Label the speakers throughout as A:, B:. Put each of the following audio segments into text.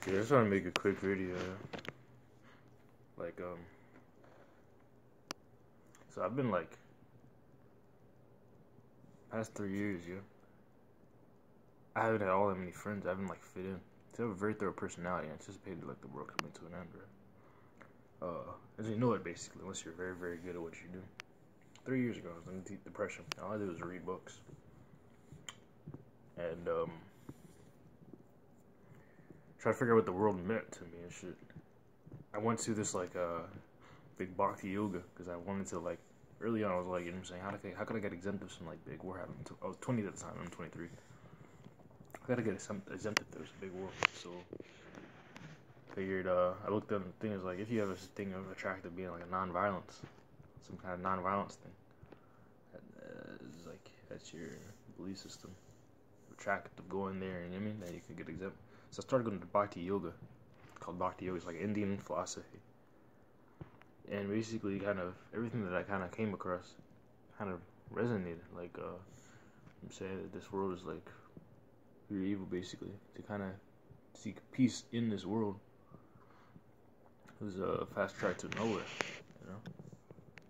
A: Yeah, I just want to make a quick video. Like, so I've been like, past 3 years, yeah. I haven't had all that many friends. I haven't like fit in. So I have a very thorough personality. I anticipated like the world coming to an end, right? As you know it basically, unless you're very, very good at what you do. 3 years ago, I was in deep depression. All I did was read books, and try to figure out what the world meant to me and shit. I went to this like big bhakti yoga because I wanted to like early on. I was like, you know what I'm saying, how could I get exempted from like big war happening? I was 20 at the time. I'm 23. I gotta get exempted. There's a big war, so figured. I looked at the thing. Is like if you have this thing of attracted being like a non-violence, some kind of non-violence thing. It's like that's your belief system. Attracted to go in there, and you know what I mean that you can get exempt. So I started going to bhakti yoga. Called bhakti yoga. It's like Indian philosophy, and basically, kind of everything that I kind of came across, kind of resonated. Like, I'm saying that this world is like pure evil, basically. To kind of seek peace in this world was a fast track to nowhere, you know.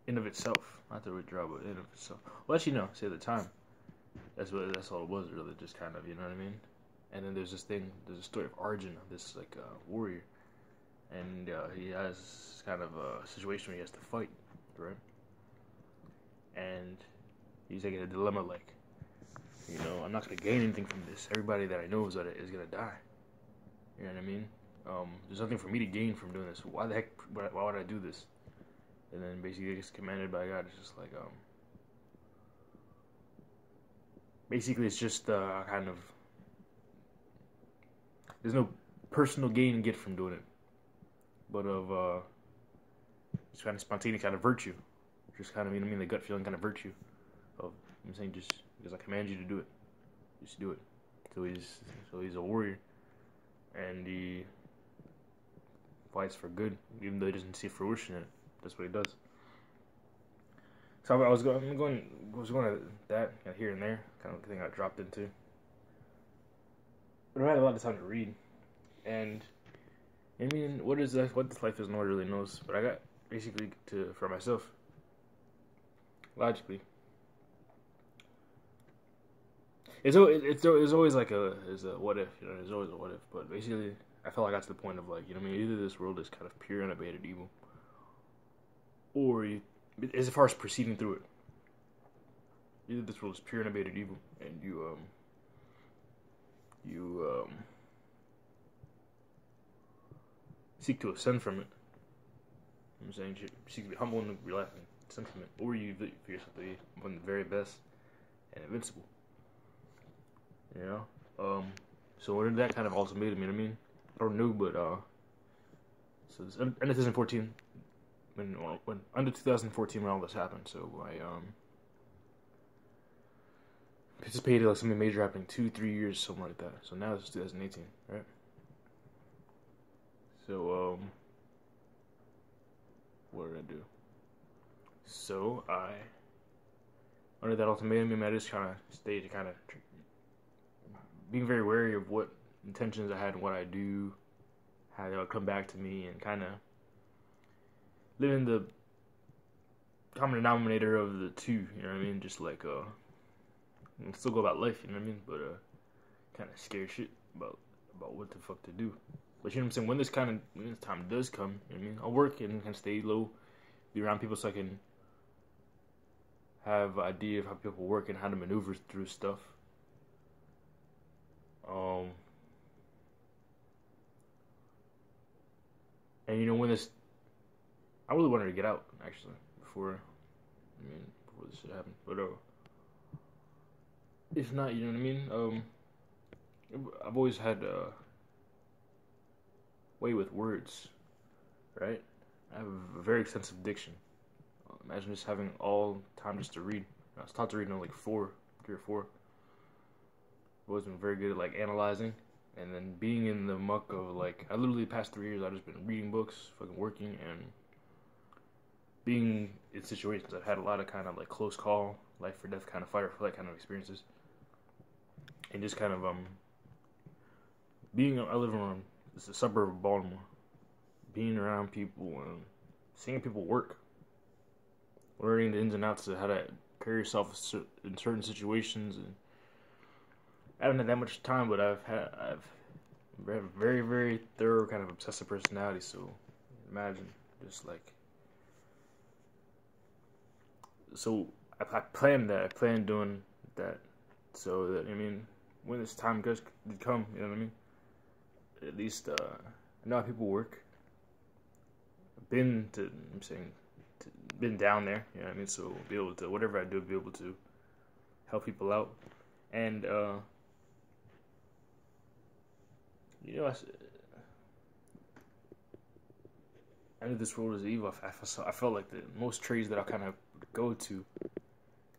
A: In of itself, not to withdraw, but in of itself. Well, actually, no. Say at the time, that's all it was really. Just kind of, you know what I mean. And then there's this thing. There's a story of Arjuna, this like warrior, and he has kind of a situation where he has to fight, right? And he's like in a dilemma, like, you know, I'm not gonna gain anything from this. Everybody that I know is gonna die. You know what I mean? There's nothing for me to gain from doing this. Why the heck? Why would I do this? And then basically, it gets commanded by God. It's just like basically, it's just kind of. There's no personal gain to get from doing it, but of it's kind of spontaneous kind of virtue, just kind of, you know what I mean, the gut feeling kind of virtue of, I'm saying, just because I command you to do it, just do it. So he's a warrior, and he fights for good, even though he doesn't see fruition in it. That's what he does. So I was going to that kind of here and there, kind of thing I dropped into. But I had a lot of time to read, and I mean, what this life is, no one really knows. But I got basically for myself, logically, it's always like a what if, you know, there's always a what if. But basically, I felt like I got to the point of like, you know what I mean, either this world is kind of pure unabated evil, or as far as proceeding through it, either this world is pure unabated evil, and you seek to ascend from it. I'm saying you seek to be humble and be laughing, ascend from it, or you for yourself to be one of the very best and invincible. You know, so what did that kind of ultimatum? You know what I mean? I don't know, but so this under 2014, when under 2014 when all this happened, so I participated like something major happening 2-3 years, something like that. So now it's 2018, right? So what did I do? So I, under that ultimatum, I just kind of stayed kind of being very wary of what intentions I had and what I do, how they would come back to me, and kind of living the common denominator of the two. You know what I mean? Just like and still go about life, you know what I mean? But kind of scared shit about what the fuck to do. But you know what I'm saying? When this time does come, you know what I mean? I'll work and kind of stay low, be around people so I can have an idea of how people work and how to maneuver through stuff. And you know, when this, I really wanted to get out actually before this shit happened. But if not, you know what I mean? I've always had way with words, right? I have a very extensive diction. Imagine just having all time just to read. I was taught to read in like 3 or 4. I've always been very good at like analyzing, and then being in the muck of like, I literally the past 3 years I've just been reading books, fucking working, and being in situations. I've had a lot of kind of like close call, life or death kind of fight or flight kind of experiences, and just kind of I live around it's a suburb of Baltimore. Being around people and seeing people work, learning the ins and outs of how to carry yourself in certain situations, and I haven't had that much time, but I've a very, very thorough kind of obsessive personality. So imagine just like, so I planned that. I planned doing that, so that, I mean, when this time does come, you know what I mean. At least I know how people work. Been down there, you know what I mean. So be able to, whatever I do, be able to help people out, and you know, I knew this world was evil. I felt like the most trades that I kind of go to,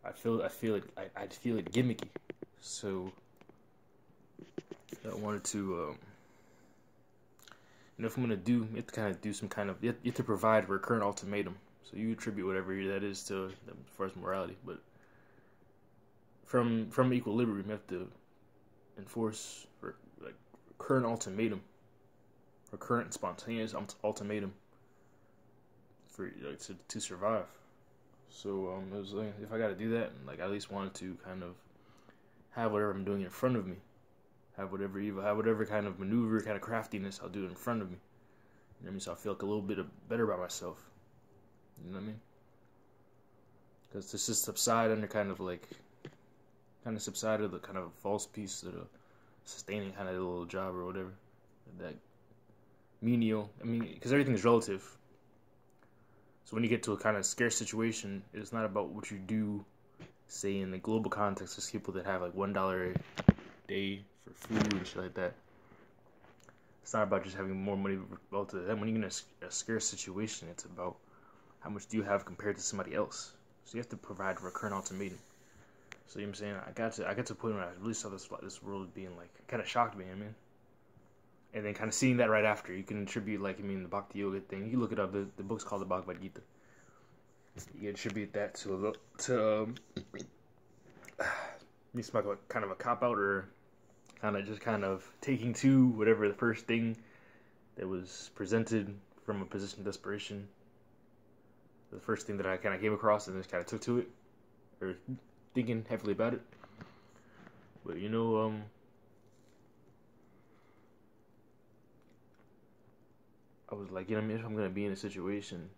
A: I feel it gimmicky. So I wanted to, if I'm gonna do, you have to kind of do some kind of, you have to provide a recurrent ultimatum. So you attribute whatever that is to as far as morality, but from equilibrium, you have to enforce like recurrent ultimatum, recurrent spontaneous ultimatum for like to survive. So it was like, if I got to do that, like I at least wanted to kind of have whatever I'm doing in front of me, have whatever evil, have whatever kind of maneuver, kind of craftiness I'll do in front of me. You know what I mean? So I feel like a little bit better about myself. You know what I mean? Because this is subside under kind of subside of the kind of false piece of the sustaining kind of little job or whatever. That menial. I mean, because everything is relative. So when you get to a kind of scarce situation, it's not about what you do, say in the global context. There's people that have like $1 a day for food and shit like that. It's not about just having more money relative to that. When you're in a scarce situation, it's about how much do you have compared to somebody else. So you have to provide a recurrent ultimatum. So you know what I'm saying? I got to a point where I really saw this world being like, kind of shocked me, I mean. And then kind of seeing that right after, you can attribute, like, I mean, the Bhakti Yoga thing. You look it up. The book's called the Bhagavad Gita. You can attribute that to me smoke like kind of a cop out, or kind of taking to whatever the first thing that was presented from a position of desperation. The first thing that I kind of came across and just kind of took to it, or thinking heavily about it. But you know, I was like, you know, if I'm gonna be in a situation,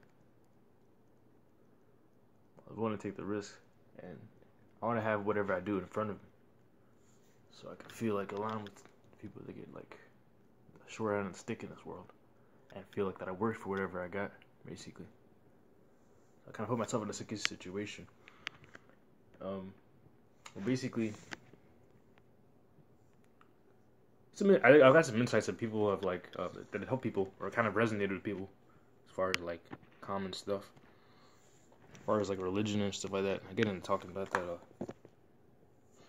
A: I want to take the risk, and I want to have whatever I do in front of me, so I can feel like along with people that get like the short end of the stick in this world, and feel like that I worked for whatever I got, basically. I kind of put myself in a sticky situation. Well, basically, I got some insights that people have like that help people or kind of resonated with people, as far as like common stuff, as far as like religion and stuff like that. I get into talking about that.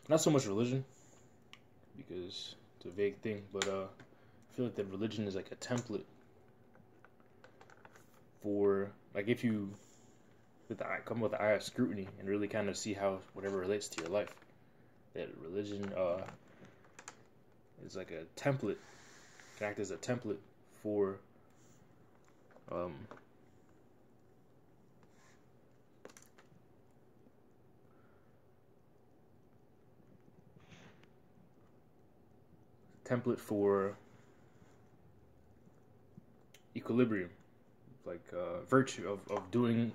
A: Not so much religion, because it's a vague thing, but I feel like that religion is like a template for, like, if you come with the eye of scrutiny and really kind of see how whatever relates to your life, that religion is like a template, can act as a template for equilibrium, like virtue of doing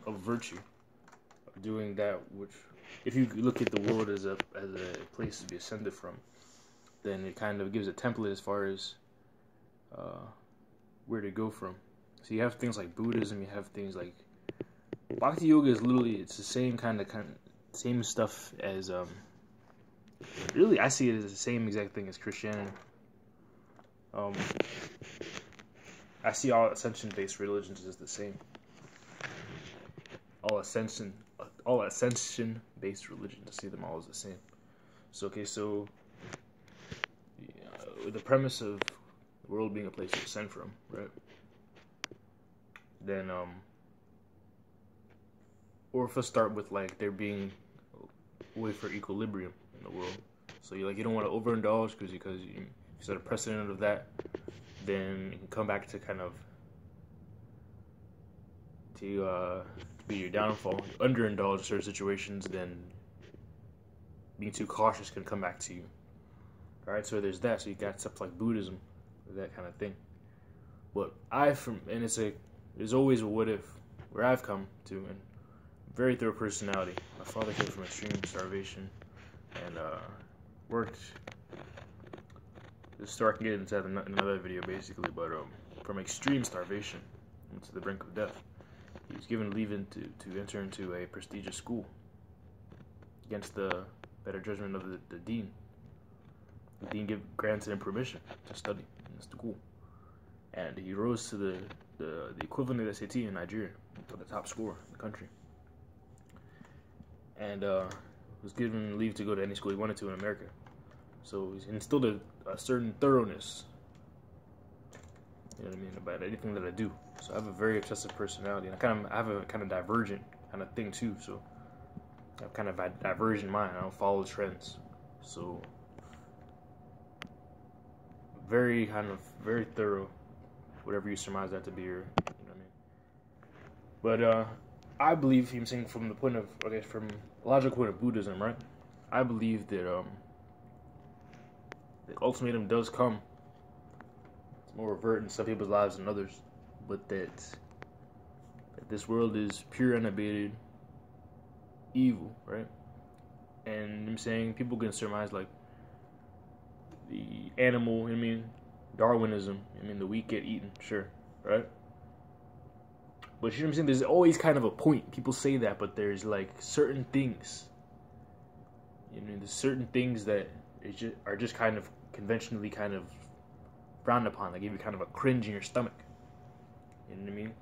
A: that which, if you look at the world as a place to be ascended from, then it kind of gives a template as far as where to go from. So you have things like Buddhism, you have things like Bhakti Yoga is literally, it's the same kind of same stuff as really I see it as the same exact thing as Christianity. I see all ascension-based religions as the same. All ascension-based religions, I see them all as the same. So okay, so the premise of the world being a place to ascend from, right? Then or if I start with like there being a way for equilibrium in the world. So you don't want to overindulge because you set a precedent of that. then it can come back to kind of to be your downfall. You underindulge in certain situations, then being too cautious can come back to you. All right, so there's that. So you got stuff like Buddhism, that kind of thing. But there's always a what if where I've come to, and very thorough personality. My father came from extreme starvation and worked. This story I can get into that in another video, basically, but from extreme starvation to the brink of death, he was given leave to enter into a prestigious school against the better judgment of the dean. The dean granted him permission to study in the school, and he rose to the equivalent of the SAT in Nigeria, to the top scorer in the country, and was given leave to go to any school he wanted to in America. So he's instilled a certain thoroughness, you know what I mean, about anything that I do. So I have a very obsessive personality, and I have a kind of divergent kind of thing too. So I have kind of a divergent mind. I don't follow trends. So very thorough, whatever you surmise that to be, or you know what I mean. But I believe, I'm saying from the point of, from the logical point of Buddhism, right? I believe that the ultimatum does come. It's more overt in some people's lives than others, but that this world is pure, unabated evil, right? And I'm saying people can surmise like the animal, I mean, Darwinism, I mean, the weak get eaten, sure, right? But you know what I'm saying? There's always kind of a point. People say that, but there's like certain things, you know, there's certain things that are just kind of conventionally kind of frowned upon. They give you kind of a cringe in your stomach. You know what I mean?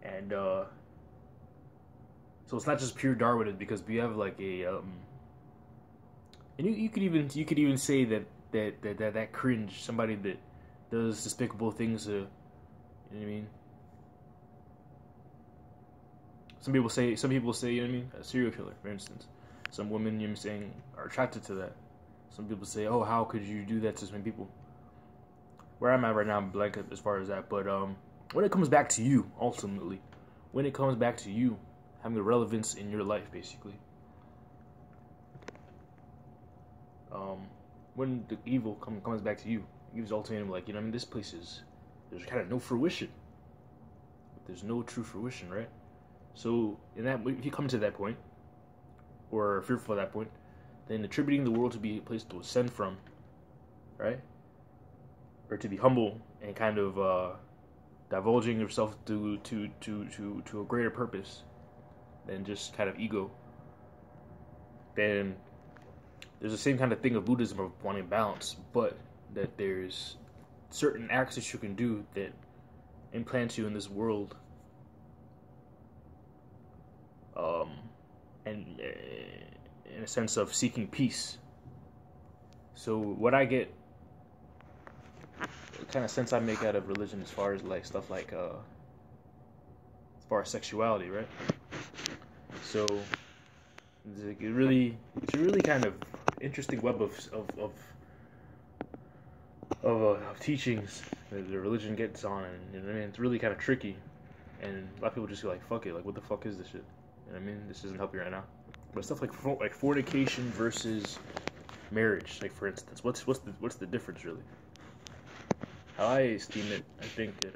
A: And so it's not just pure Darwinism, because we have like a and you could even say that cringe, somebody that does despicable things, you know what I mean? Some people say, you know what I mean, a serial killer, for instance. Some women, you know what I'm saying, are attracted to that. Some people say, oh, how could you do that to so many people? Where I'm at right now, I'm blank as far as that. But when it comes back to you, ultimately, when it comes back to you, having a relevance in your life, basically. When the evil comes back to you, it gives ultimatum, like, you know what I mean, there's kind of no fruition. There's no true fruition, right? So, if you come to that point, or fearful at that point, then attributing the world to be a place to ascend from, right? Or to be humble and kind of divulging yourself to a greater purpose than just kind of ego, then there's the same kind of thing of Buddhism of wanting balance, but that there's certain acts that you can do that implant you in this world, and in a sense of seeking peace. So what I get, the kind of sense I make out of religion as far as like stuff like as far as sexuality, right? So it's a really kind of interesting web of teachings that the religion gets on, and you know what I mean, it's really kind of tricky, and a lot of people just go like, fuck it, like what the fuck is this shit? You know what I mean? This doesn't help you right now. But stuff like fornication versus marriage, like for instance, what's the difference really? How I esteem it, I think that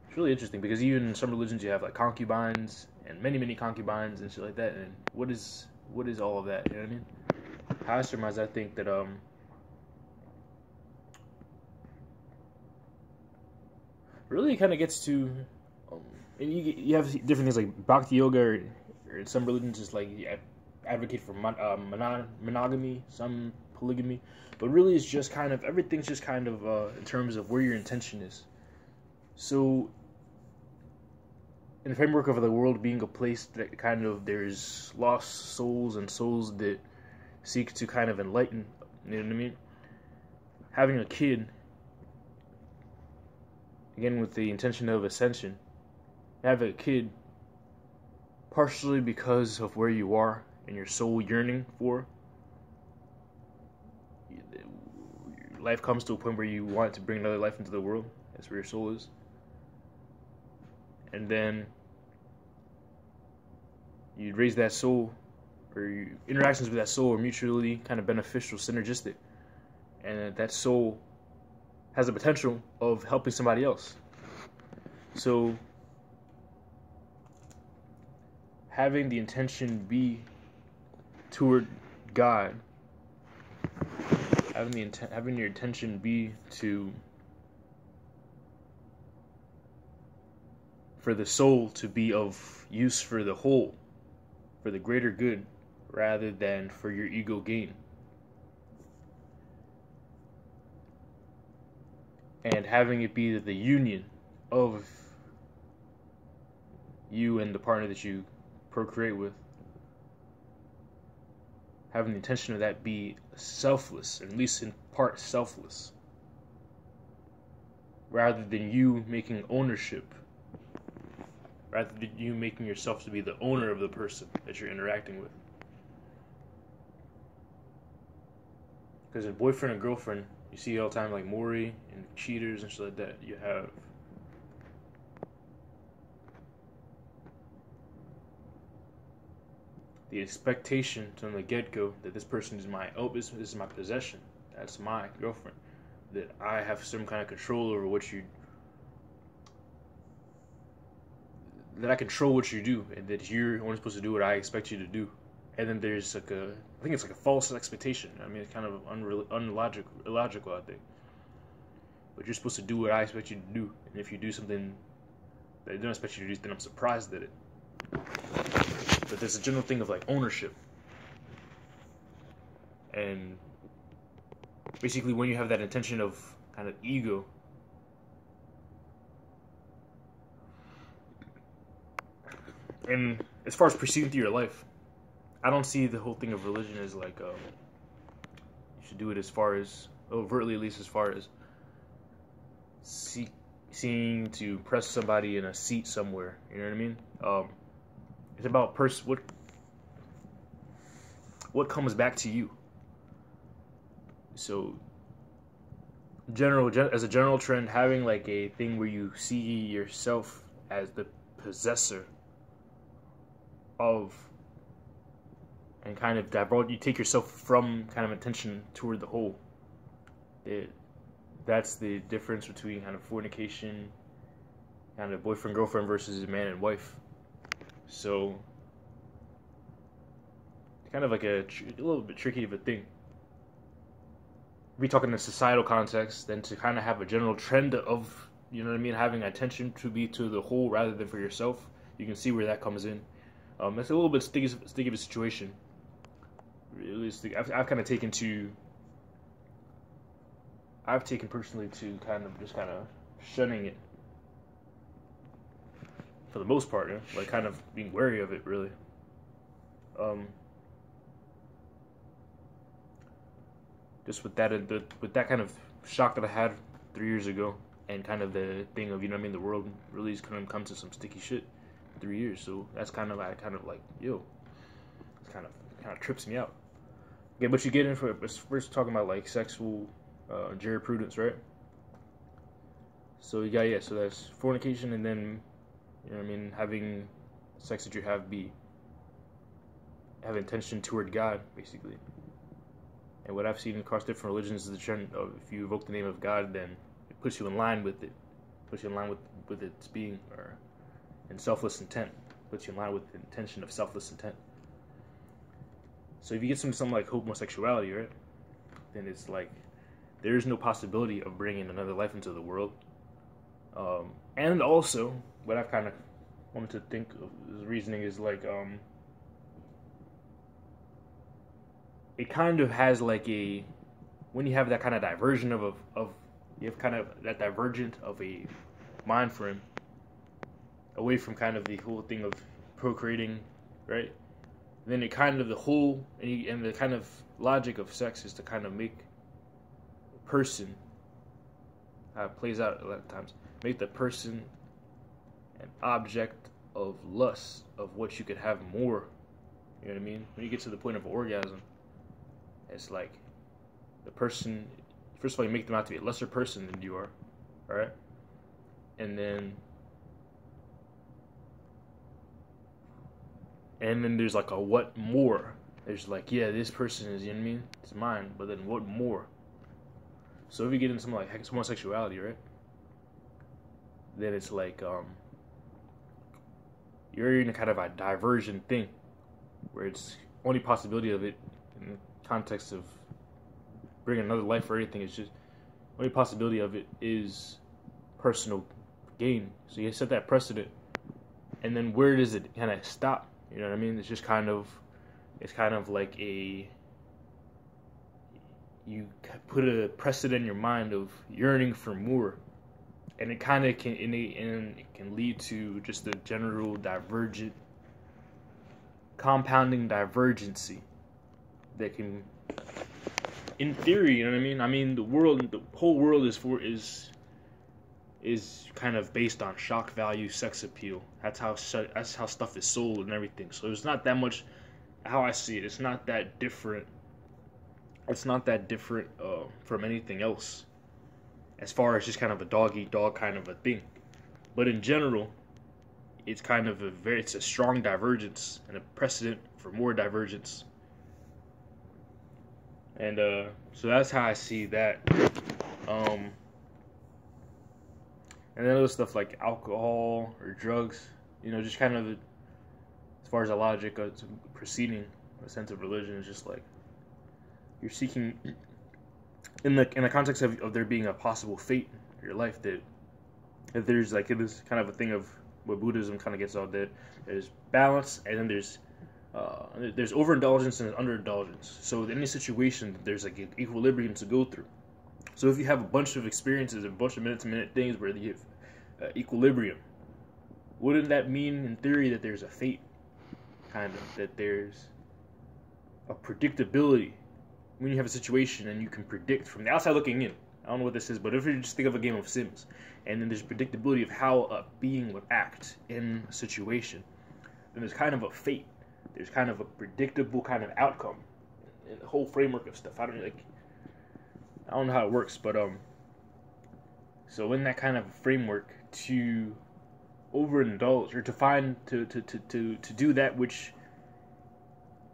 A: it's really interesting, because even in some religions you have like concubines and many concubines and shit like that, and what is all of that? You know what I mean? How I surmise, I think that really kind of gets to, and you have different things like bhakti yoga, or in some religions just like advocate for monogamy, some polygamy, but really it's just kind of, everything's just kind of in terms of where your intention is. So in the framework of the world being a place that kind of there's lost souls and souls that seek to kind of enlighten, you know what I mean? Having a kid, again with the intention of ascension, have a kid partially because of where you are and your soul yearning for, life comes to a point where you want to bring another life into the world. That's where your soul is. And then you raise that soul, or your interactions with that soul are mutually kind of beneficial, synergistic. And that soul has the potential of helping somebody else. So having the intention be toward God, having your intention be for the soul to be of use for the whole, for the greater good, rather than for your ego gain. And having it be the union of you and the partner that you procreate with, having the intention of that be selfless, at least in part selfless, rather than you making ownership, rather than you making yourself to be the owner of the person that you're interacting with. Because in boyfriend and girlfriend, you see all the time, like Maury and cheaters and shit like that. You have the expectation from the get-go that this person is this is my possession. That's my girlfriend. That I have some kind of control over that I control what you do, and that you're only supposed to do what I expect you to do. And then there's like I think it's like a false expectation. I mean, it's kind of illogical, I think. But you're supposed to do what I expect you to do, and if you do something that I don't expect you to do, then I'm surprised at it. But there's a general thing of like ownership, and basically when you have that intention of kind of ego, and as far as proceeding through your life, I don't see the whole thing of religion as like you should do it as far as overtly, at least as far as seeing to press somebody in a seat somewhere. You know what I mean? It's about what comes back to you. So, as a general trend, having like a thing where you see yourself as the possessor of, and kind of you take yourself from kind of attention toward the whole. That's the difference between kind of fornication, kind of boyfriend girlfriend versus man and wife. So, kind of like a little bit tricky of a thing. We talk in a societal context, then to kind of have a general trend of, you know what I mean, having attention to be to the whole rather than for yourself. You can see where that comes in. It's a little bit sticky of a situation. Realistic. I've kind of taken personally to kind of shunning it for the most part, like kind of being wary of it, really. Just with that kind of shock that I had 3 years ago, and kind of the thing of, you know what I mean, the world really is kind of come to some sticky shit in 3 years. So that's kind of like yo, it kind of trips me out. Okay, but you get in for first talking about like sexual jurisprudence, right? So you got so that's fornication, and then, you know what I mean, having sex that you have intention toward God, basically. And what I've seen across different religions is the trend of, if you evoke the name of God, then it puts you in line with it. Puts you in line with its being, or in selfless intent. Puts you in line with the intention of selfless intent. So if you get something like homosexuality, right, then it's like there is no possibility of bringing another life into the world. And also, what I've kind of wanted to think of as reasoning is like, it kind of has like when you have that kind of diversion of you have kind of that divergent of a mind frame away from kind of the whole thing of procreating, right? Then it kind of the whole and the kind of logic of sex is to kind of make a person, plays out a lot of times, make the person an object of lust, of what you could have more. You know what I mean? When you get to the point of orgasm, it's like the person first of all, you make them out to be a lesser person than you are, all right? And then there's like a what more. There's like, yeah, this person is, you know what I mean? It's mine, but then what more? So if you get into something like homosexuality, right? Then it's like, you're in a kind of a divergent thing, where it's only possibility of it in the context of bringing another life or anything is just, only possibility of it is personal gain. So you set that precedent, and then where does it kind of stop? You know what I mean? It's just kind of, it's kind of like you put a precedent in your mind of yearning for more, and it kind of can, and it can lead to just a general divergent, compounding divergency that can, in theory, you know what I mean? I mean, the whole world is kind of based on shock value, sex appeal. That's how stuff is sold and everything. So it's not that much, how I see it, it's not that different. It's not that different from anything else, as far as just kind of a dog eat dog kind of a thing. But in general, it's kind of it's a strong divergence and a precedent for more divergence. And so that's how I see that. And then other stuff like alcohol or drugs, you know, just kind of, as far as the logic of proceeding a sense of religion, is just like you're seeking, in the context of there being a possible fate in your life, that there's like this kind of a thing of what Buddhism kind of gets out there. There's balance, and then there's overindulgence and underindulgence. So in any situation, there's like an equilibrium to go through. So if you have a bunch of experiences, a bunch of minute-to-minute things where you have equilibrium, wouldn't that mean in theory that there's a fate, kind of, that there's a predictability when you have a situation and you can predict from the outside looking in? I don't know what this is, but if you just think of a game of Sims, and then there's predictability of how a being would act in a situation, then there's kind of a fate. There's kind of a predictable kind of outcome in the whole framework of stuff. I don't know how it works, but so in that kind of framework, to overindulge or to find to do that which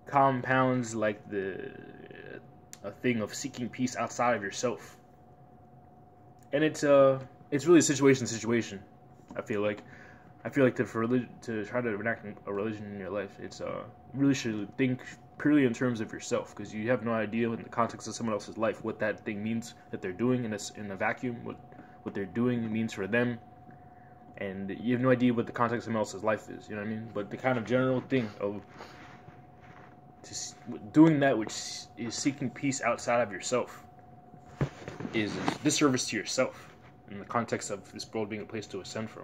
A: compounds like a thing of seeking peace outside of yourself, and it's really situation. I feel like to try to enact a religion in your life, it's you really should think purely in terms of yourself, because you have no idea in the context of someone else's life what that thing means that they're doing in a vacuum, what they're doing means for them, and you have no idea what the context of someone else's life is. You know what I mean? But the kind of general thing of doing that which is seeking peace outside of yourself is a disservice to yourself in the context of this world being a place to ascend from.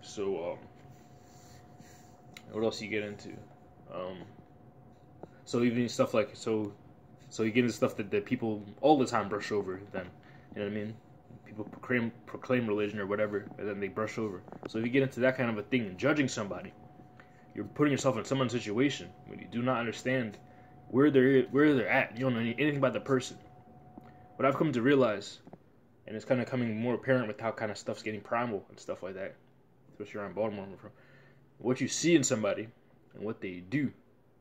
A: So, what else you get into? So even stuff like, so you get into stuff that people all the time brush over then, you know what I mean? People proclaim religion or whatever, and then they brush over. So if you get into that kind of a thing, judging somebody, you're putting yourself in someone's situation when you do not understand where they're at. You don't know anything about the person. What I've come to realize, and it's kind of coming more apparent with how kind of stuff's getting primal and stuff like that, especially around Baltimore, where I'm from, what you see in somebody and what they do.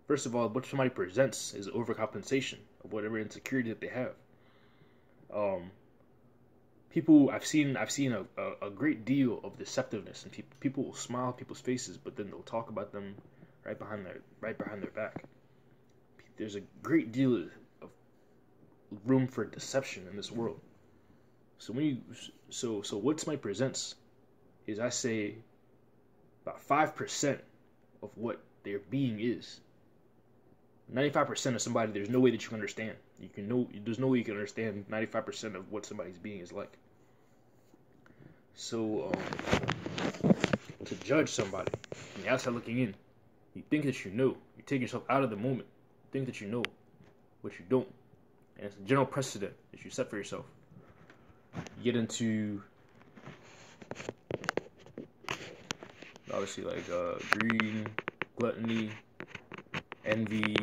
A: First of all, what somebody presents is overcompensation of whatever insecurity that they have. People, I've seen a great deal of deceptiveness, and people will smile at people's faces, but then they'll talk about them right behind their back. There's a great deal of room for deception in this world. So so what somebody presents is, I say, about 5% of what their being is. 95% of somebody, there's no way that you can understand. There's no way you can understand 95% of what somebody's being is like. So, to judge somebody from the outside looking in, you think that you know. You take yourself out of the moment. You think that you know, but you don't. And it's a general precedent that you set for yourself. You get into, obviously, like greed, gluttony, envy,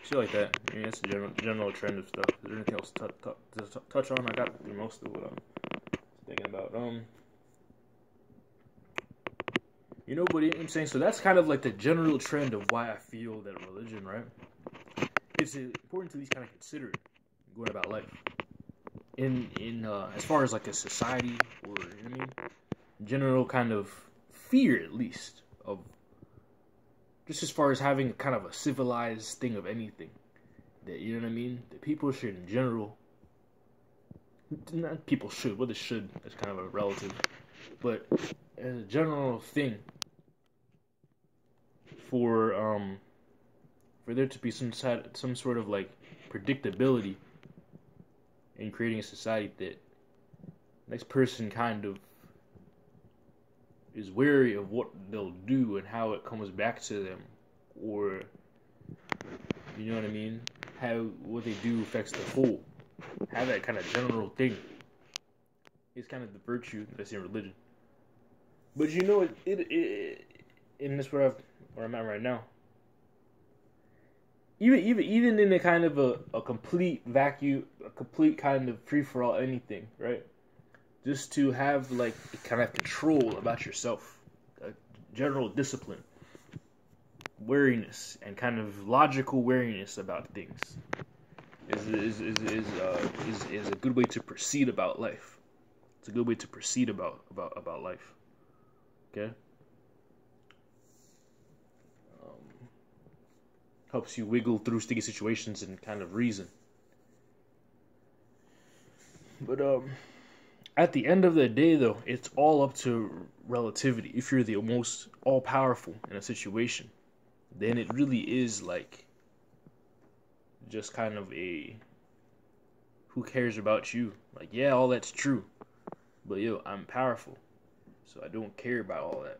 A: Shit like that. I mean, that's the general trend of stuff. Is there anything else to touch on? I got through most of what I'm thinking about. But I'm saying, so that's kind of like the general trend of why I feel that religion, right? It's important to at least kind of consider it going about life. In as far as like a society, or you know what I mean, general kind of fear, at least, of just as far as having kind of a civilized thing of anything, that, you know what I mean, that people should in general, not people should, what is should, that's kind of a relative, but as a general thing, for there to be some sort of like predictability in creating a society that next person kind of is wary of what they'll do and how it comes back to them, or you know what I mean, how what they do affects the whole. Have that kind of general thing is kind of the virtue that's in religion. But you know, it and that's where I'm at right now. Even in a kind of a complete vacuum, a complete kind of free for all anything, right? Just to have like kind of control about yourself, a general discipline, wariness, and kind of logical wariness about things is a good way to proceed about life. It's a good way to proceed about life. Okay. Helps you wiggle through sticky situations and kind of reason. But at the end of the day, though, it's all up to relativity. If you're the most all-powerful in a situation, then it really is like just kind of a who cares about you? Like, yeah, all that's true, but yo, I'm powerful, so I don't care about all that.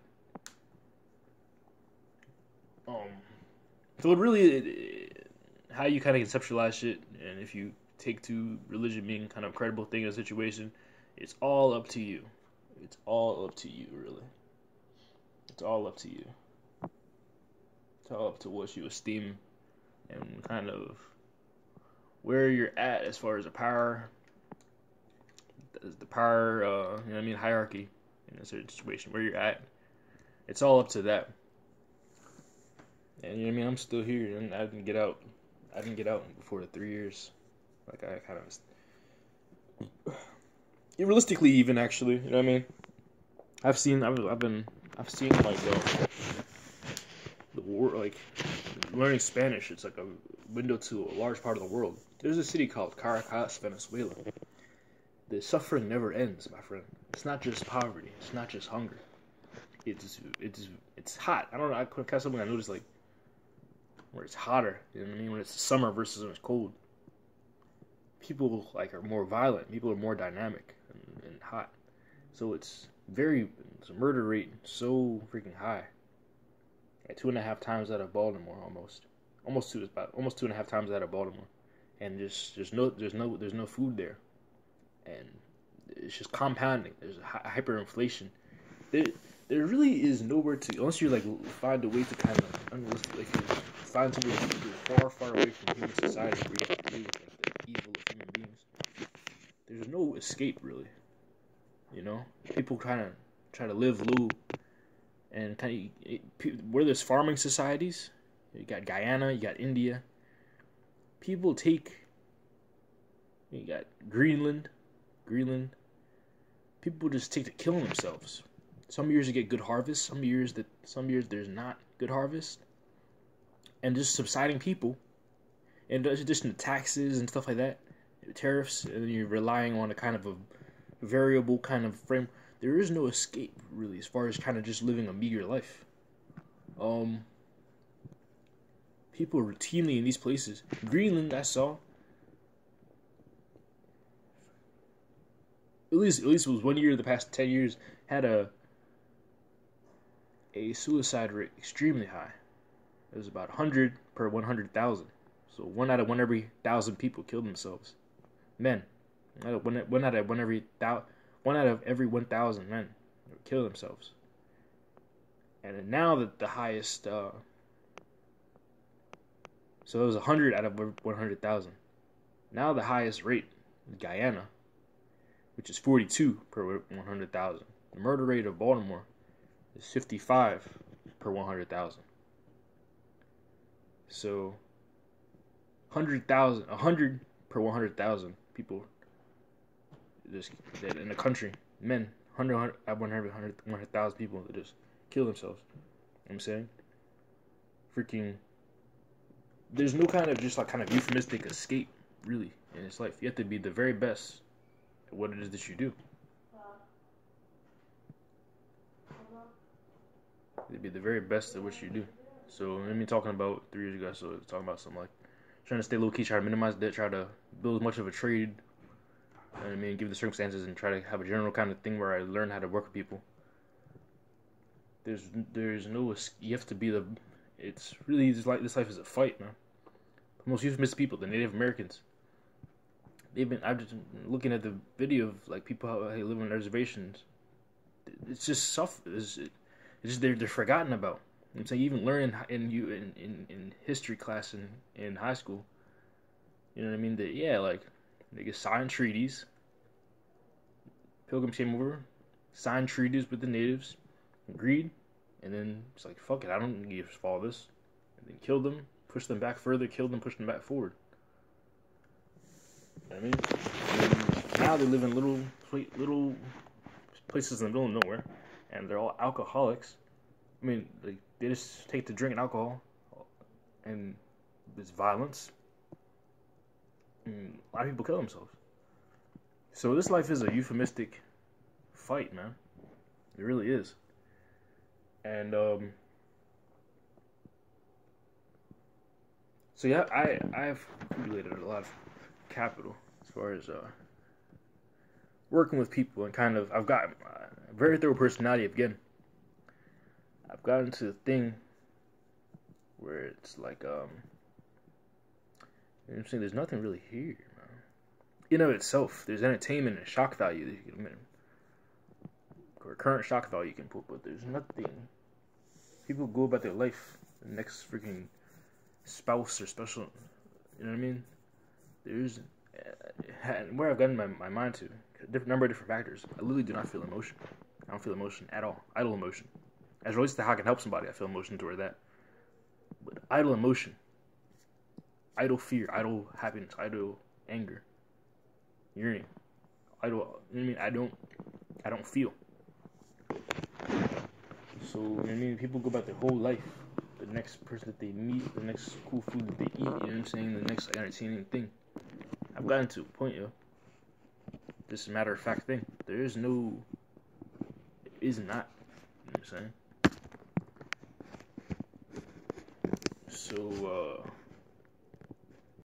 A: So it really, how you kind of conceptualize shit, and if you take to religion being kind of a credible thing in a situation, it's all up to you. It's all up to you, really. It's all up to you. It's all up to what you esteem and kind of where you're at as far as the power, you know what I mean, hierarchy in a certain situation, where you're at. It's all up to that. And you know what I mean, I'm still here, and I didn't get out. I didn't get out before the 3 years. Like, I kind of, realistically, even actually, you know what I mean. I've seen like the world, like learning Spanish. It's like a window to a large part of the world. There's a city called Caracas, Venezuela. The suffering never ends, my friend. It's not just poverty. It's not just hunger. It's hot. I don't know. I kind of something I noticed, like, where it's hotter, you know what I mean, when it's summer versus when it's cold. People like are more violent. People are more dynamic and hot. So it's a murder rate so freaking high. At 2.5 times out of Baltimore, almost 2.5 times out of Baltimore, and there's no food there, and it's just compounding. There's hyperinflation. There really is nowhere to, unless you like find a way to kind of unrealistic, like, find somewhere far away from human society where you have to deal with like, the evil of human beings. There's no escape, really. You know, people try to live low, and kind of where there's farming societies. You got Guyana, you got India. You got Greenland. People just take to killing themselves. Some years you get good harvest. Some years there's not good harvest. And just subsiding people, and just in the taxes and stuff like that, tariffs, and then you're relying on a kind of a variable kind of frame. There is no escape, really, as far as kind of just living a meager life. People routinely in these places. Greenland, I saw. At least it was 1 year. The past 10 years had a suicide rate extremely high. It was about 100 per 100,000. So 1 out of every 1,000 people killed themselves. Men. 1 out of every 1,000 men kill themselves. And now that the highest So it was 100 out of 100,000. Now the highest rate is Guyana, which is 42 per 100,000. The murder rate of Baltimore is 55 per 100,000. So 100 per 100,000 people just in the country, men, 100,000 people that just kill themselves. You know what I'm saying? Freaking, there's no kind of just like kind of euphemistic escape really in this life. You have to be the very best at what it is that you do. You be the very best at what you do. So let me talking about 3 years ago. So talking about something like trying to stay low key, try to minimize debt, try to build as much of a trade. You know what I mean, give the circumstances, and try to have a general kind of thing where I learn how to work with people. There's no, you have to be the. It's really just like this life is a fight, man. The most euphemistic people, the Native Americans. I've just been looking at the video of like people how they live on reservations. It's just it's just they're forgotten about. I'm saying even learning in history class in high school. You know what I mean? That yeah, like they get signed treaties. Pilgrims came over, signed treaties with the natives, agreed, and then it's like fuck it, I don't need to follow this, and then killed them, pushed them back further, killed them, pushed them back forward. You know what I mean? And now they live in little places in the middle of nowhere, and they're all alcoholics. I mean, they just take to drinking alcohol, and there's violence. And a lot of people kill themselves. So this life is a euphemistic fight, man. It really is. And so yeah, I've accumulated a lot of capital as far as working with people, and kind of I've got a very thorough personality again. I've gotten to the thing where it's like, you know what I'm saying, there's nothing really here, man. In of itself, there's entertainment and shock value that you can, or current shock value you can put, but there's nothing. People go about their life, the next freaking spouse or special, you know what I mean? There's, where I've gotten my mind to, a number of different factors. I literally do not feel emotion. I don't feel emotion at all. Idle emotion. As it relates to how I can help somebody, I feel emotion toward that. But idle emotion, idle fear, idle happiness, idle anger, yearning, idle. You know what I mean? I don't feel. So you know what I mean, people go about their whole life. The next person that they meet, the next cool food that they eat. You know what I'm saying? The next entertaining thing. I've gotten to a point, yo. This is a matter of fact thing. There is no. It is not. You know what I'm saying? So,